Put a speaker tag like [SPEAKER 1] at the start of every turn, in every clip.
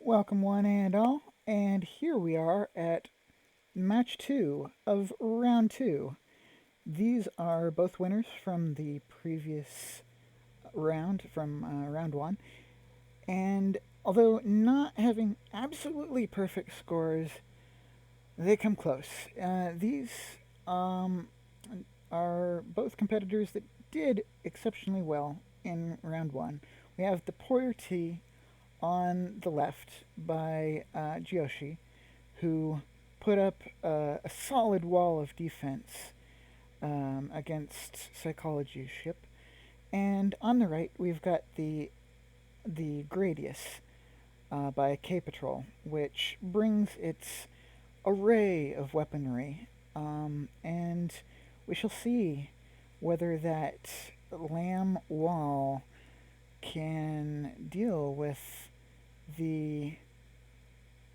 [SPEAKER 1] Welcome one and all, and here we are at match 2 of round 2. These are both winners from the previous round, from round 1, and although not having absolutely perfect scores, they come close. These are both competitors that did exceptionally well in round 1. We have the Poir-T on the left by Jeoshy, who put up a solid wall of defense against Psychology Ship. And on the right, we've got the Gradius by K-Patrol, which brings its array of weaponry. And we shall see whether that lamb wall can deal with the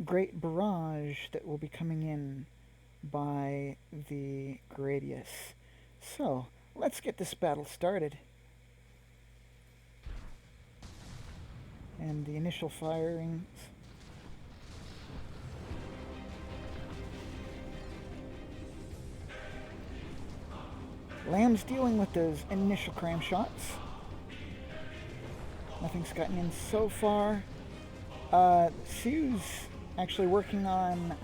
[SPEAKER 1] great barrage that will be coming in by the Gradius. So, let's get this battle started. And the initial firings. Lamb's dealing with those initial cram shots. Nothing's gotten in so far. Sue's actually working on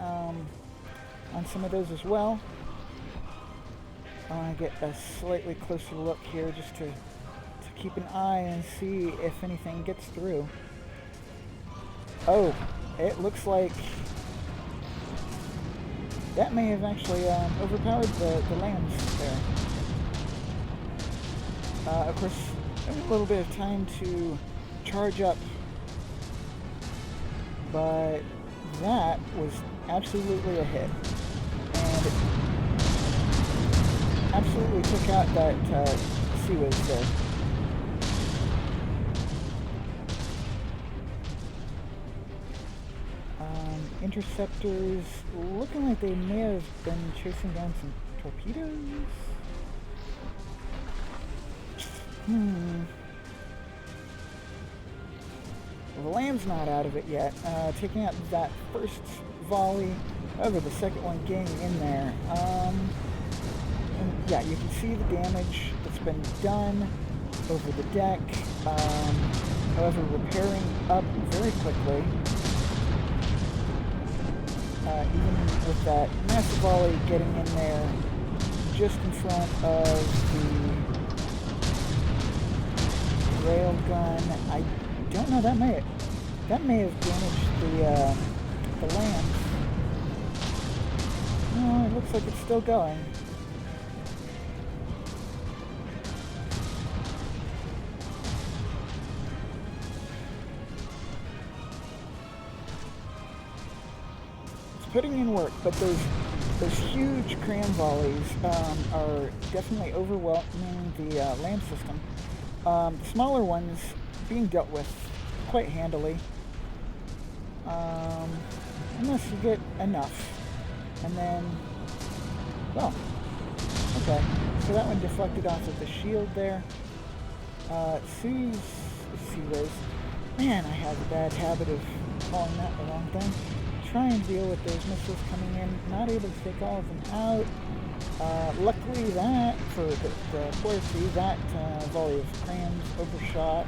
[SPEAKER 1] some of those as well. I want to get a slightly closer look here just to keep an eye and see if anything gets through. Oh, it looks like that may have actually overpowered the lambs there. Of course, a little bit of time to charge up, but that was absolutely a hit, and it absolutely took out that Seaways there. Interceptors looking like they may have been chasing down some torpedoes. Well, the lamb's not out of it yet. Taking out that first volley, however, the second one getting in there. And yeah, you can see the damage that's been done over the deck. However, repairing up very quickly. Even with that massive volley getting in there just in front of the railgun. I don't know, that may have damaged the land. No, it looks like it's still going. Putting in work, but those huge cram volleys are definitely overwhelming the land system. The smaller ones being dealt with quite handily, unless you get enough. And then, well, okay, so that one deflected off of the shield there. Sue's Seaways. Man, I have a bad habit of calling that the wrong thing. Try and deal with those missiles coming in, not able to take all of them out. Luckily that, for the Poir-T, that volley of crams overshot.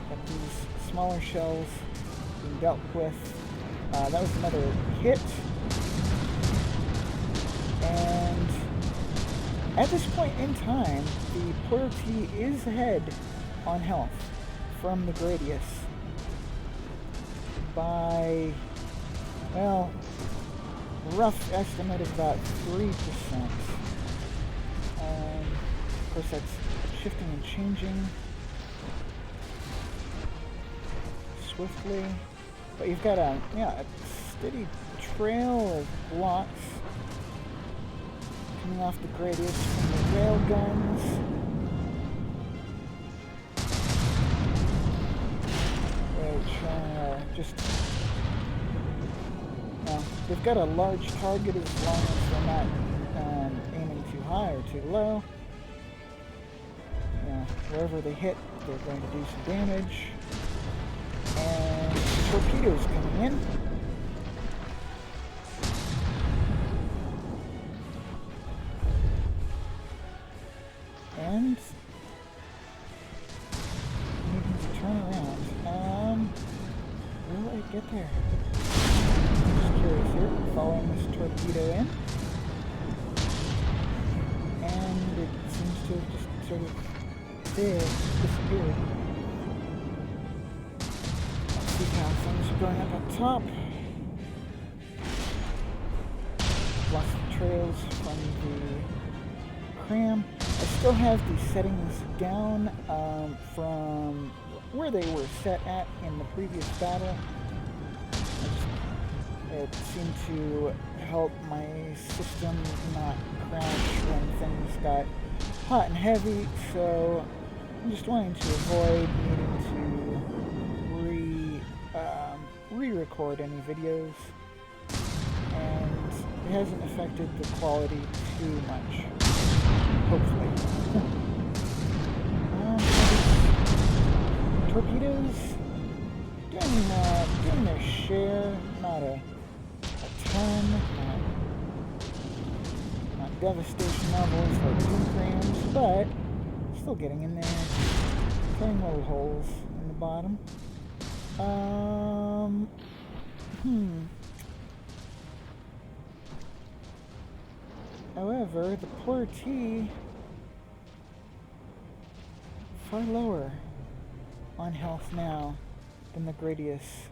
[SPEAKER 1] Got these smaller shells being dealt with. That was another hit. And at this point in time, the Poir-T is ahead on health from the Gradius by, well, rough estimate of about 3%. Of course, that's shifting and changing swiftly, but you've got a steady trail of blocks coming off the Gradius from the rail guns. Just, they've got a large target as long as they're not aiming too high or too low. Yeah, wherever they hit, they're going to do some damage. And torpedoes coming in. And needing to turn around. Will it get there? I'm just curious here. Following this torpedo in. And it seems to have just sort of disappeared. Let's see how things are going up top. Lots of trails from the cram. I still have the settings down from where they were set at in the previous battle. It seemed to help my system not crash when things got hot and heavy, so I'm just wanting to avoid needing to re-record any videos, and it hasn't affected the quality too much, hopefully. Torpedoes doing their share, not a ton, not devastation levels like Doom Crams, but still getting in there, cutting little holes in the bottom. However, the Poir-T far lower on health now than the Gradius.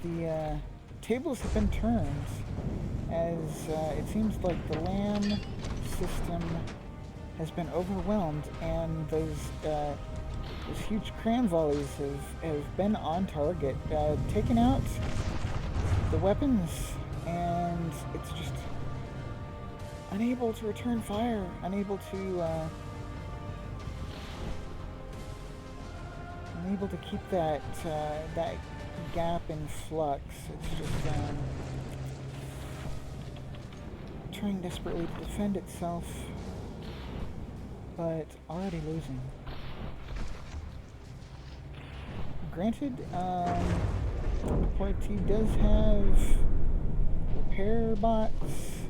[SPEAKER 1] The tables have been turned, as it seems like the LAM system has been overwhelmed, and those huge cram volleys have been on target, taken out the weapons, and it's just unable to return fire, unable to keep that gap in flux. It's just trying desperately to defend itself, but already losing. Granted, Poir-T does have repair bots.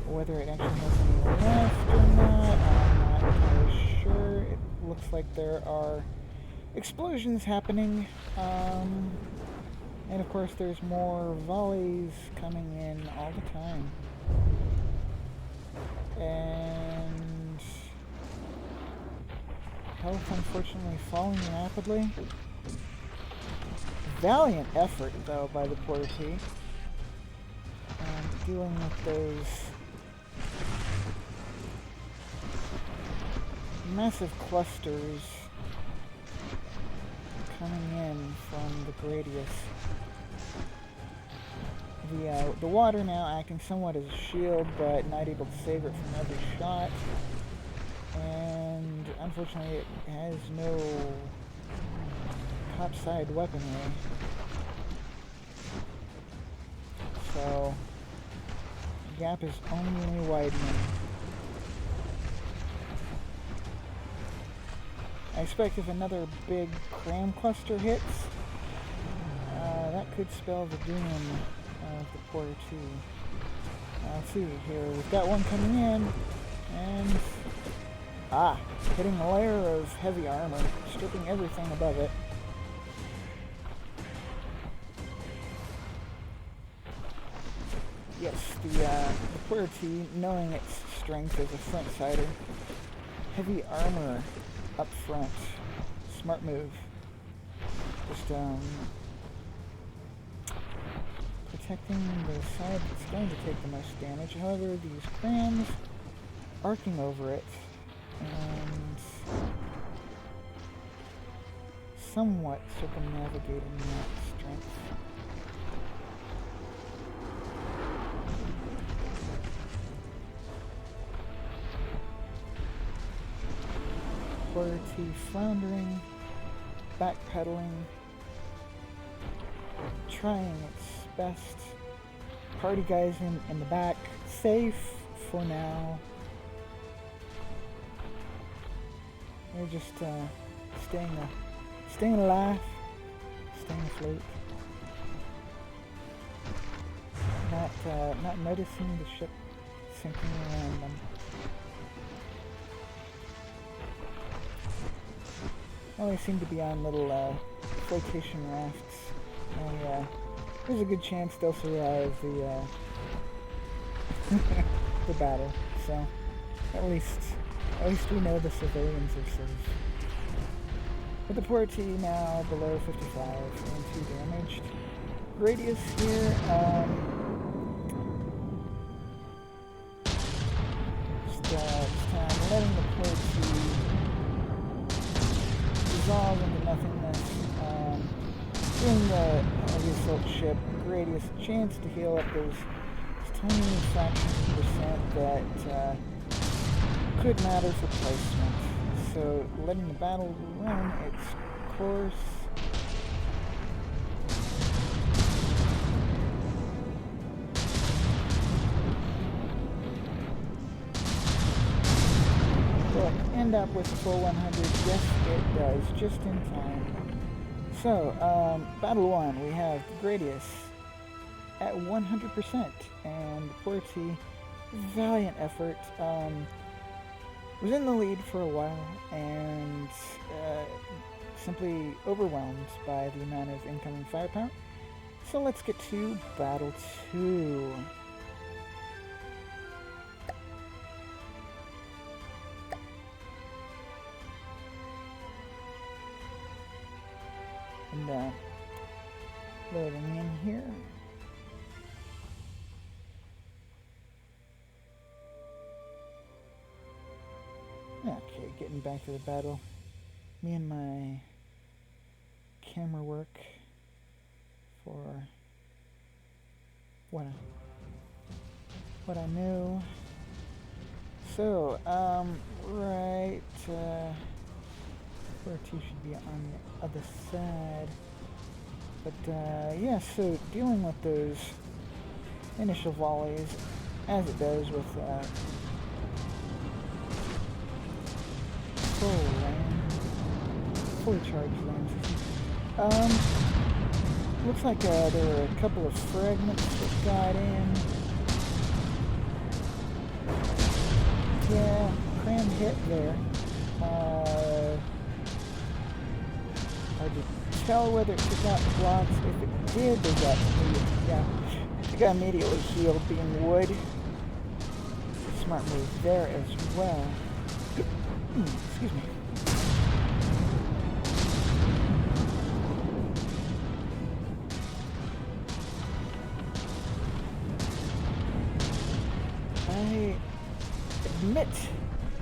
[SPEAKER 1] Whether it actually has any left or not, I'm not entirely sure. It looks like there are explosions happening, and of course there's more volleys coming in all the time. And health unfortunately falling rapidly. Valiant effort though by the Poir-T, dealing with those massive clusters coming in from the Gradius. The water now acting somewhat as a shield, but not able to save it from every shot. And unfortunately it has no topside weaponry. So the gap is only widening. I expect if another big cram cluster hits, that could spell the doom of the Poir-T. Let's see here, we've got one coming in, and hitting a layer of heavy armor, stripping everything above it. Yes, the Poir-T, knowing its strength as a front-sider, heavy armor up front, smart move. Just protecting the side that's going to take the most damage. However, these crams arcing over it and somewhat circumnavigating that strength. Poir-T floundering, backpedaling, trying its best. Party guys in the back, safe for now. They're just staying alive, staying afloat. Not noticing the ship sinking around them. Well, they seem to be on little flotation rafts, and there's a good chance they'll survive the the battle. So at least we know the civilians are safe. With the Poir-T now below 55 and 2 damaged. Gradius here, just letting the Poir-T dissolve into nothingness. Giving the heavy assault ship Gradius a chance to heal up those tiny fractions of percent that could matter for placement. So letting the battle run its course. Will it end up with a full 100? Yes, it does, just in time. So, battle 1, we have Gradius at 100%, and Poir-T, valiant effort, was in the lead for a while, and simply overwhelmed by the amount of incoming firepower. So let's get to battle 2. And loading in here. Okay, getting back to the battle. Me and my camera work for what I know. So, right, Poir-T should be on the other side. But, yeah, so dealing with those initial volleys, as it does with, fully charged lens. Looks like there were a couple of fragments that got in. Yeah, cram hit there. Hard to tell whether it took out the blocks. If it did, they got immediately healed, being wood. Smart move there as well. Excuse me. I admit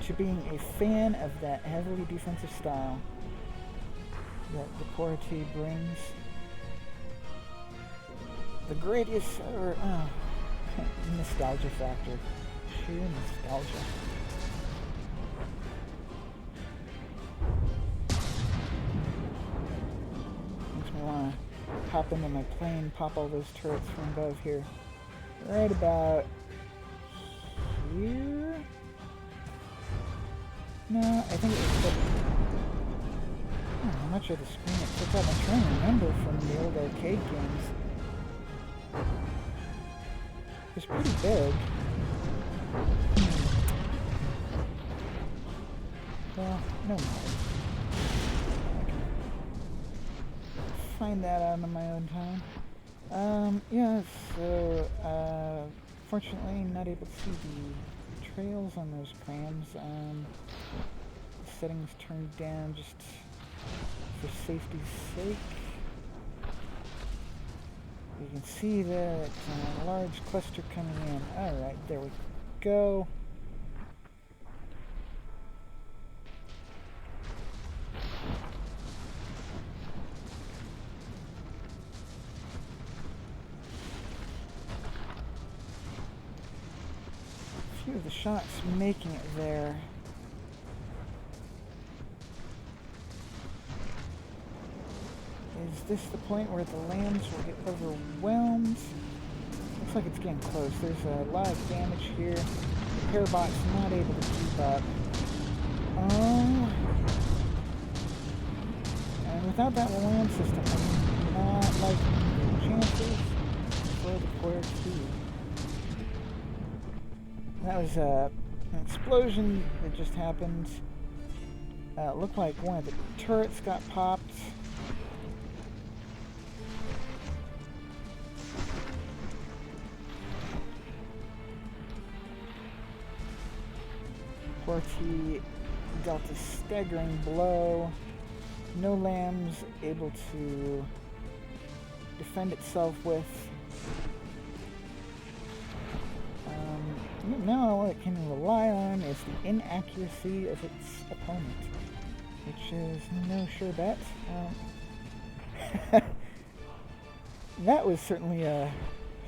[SPEAKER 1] to being a fan of that heavily defensive style that the Poir-T brings. The Gradius, or nostalgia factor, sheer nostalgia. Makes me want to hop into my plane, pop all those turrets from above here. Right about here? No, I think it was... I'm not sure the screen it took up. I'm trying to remember from the old arcade games. It's pretty big. Well, no matter. I can find that out on my own time. Yeah, so, fortunately, not able to see the trails on those crams. Settings turned down just for safety's sake. You can see that a large cluster coming in. Alright, there we go. A few of the shots making it there. Is this the point where the lands will get overwhelmed? Looks like it's getting close. There's a lot of damage here. The Parabot's not able to keep up. without that land system, I'm not liking the chances for the Poir-T. That was an explosion that just happened. It looked like one of the turrets got popped. Poir-T dealt a staggering blow. No lambs able to defend itself with. Now all it can rely on is the inaccuracy of its opponent, which is no sure bet. That was certainly a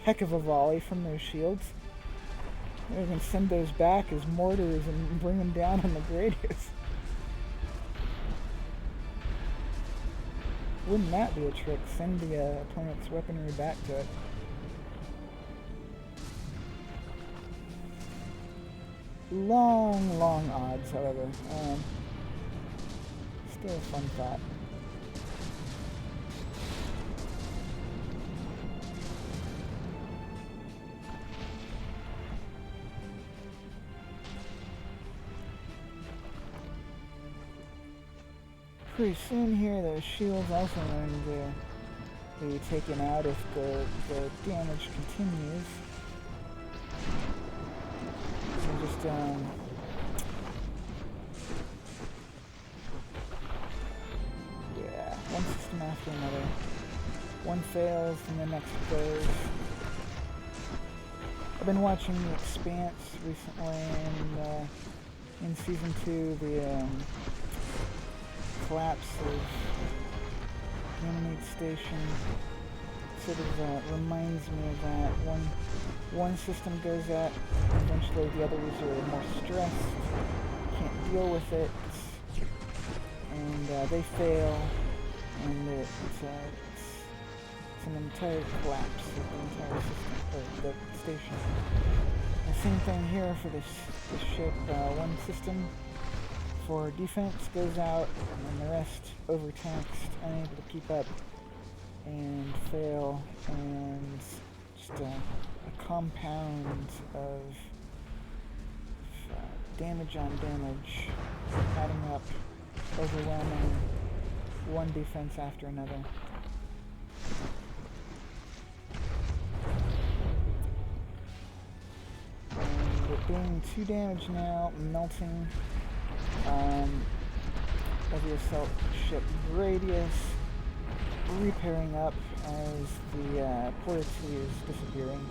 [SPEAKER 1] heck of a volley from those shields. We're going to send those back as mortars and bring them down on the Gradius. Wouldn't that be a trick? Send the opponent's weaponry back to it. Long odds, however. Still a fun thought. Pretty soon here, those shields also going to be taken out if the damage continues. So just yeah, one system after another. One fails and the next goes. I've been watching The Expanse recently, and in season 2, the collapse of Ganymede Station sort of reminds me of that. One system goes out, eventually the others are more stressed, can't deal with it, and they fail, and it's an entire collapse of the entire system, or the station. The same thing here for this ship. One system for defense goes out, and the rest overtaxed, unable to keep up, and fail, and just a compound of damage on damage, adding up, overwhelming one defense after another. And it being 2 damage now, melting of the assault ship Gradius, repairing up as the Poir-T is disappearing.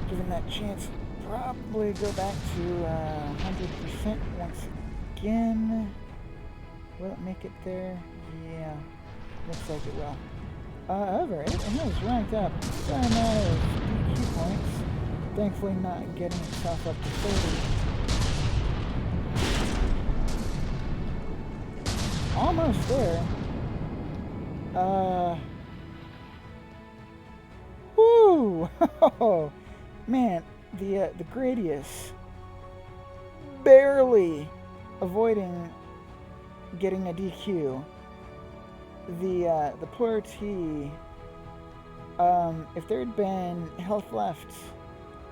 [SPEAKER 1] Given that chance, probably go back to 100% once again. Will it make it there? Yeah, looks like it will. However, it has ranked up a fair amount of DQ points, thankfully not getting itself up to 30. Almost there. Woo! Man, the Gradius barely avoiding getting a DQ. The Poir-T, if there had been health left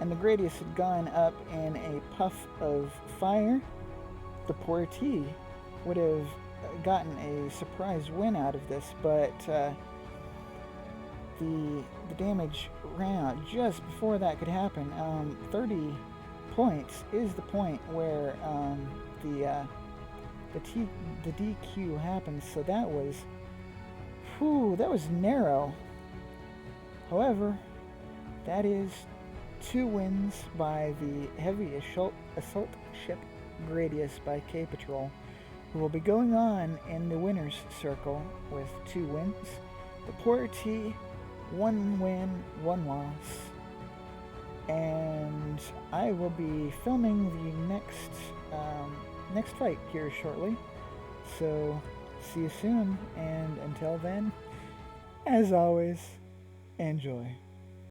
[SPEAKER 1] and the Gradius had gone up in a puff of fire, the Poir-T would have gotten a surprise win out of this, but the damage ran out just before that could happen. 30 points is the point where the DQ happens, so that was narrow. However, that is 2 wins by the heavy assault ship Gradius by K-Patrol, who will be going on in the winner's circle with 2 wins. The Poir-T, 1 win, 1 loss. And I will be filming the next fight here shortly. So see you soon, and until then, as always, enjoy.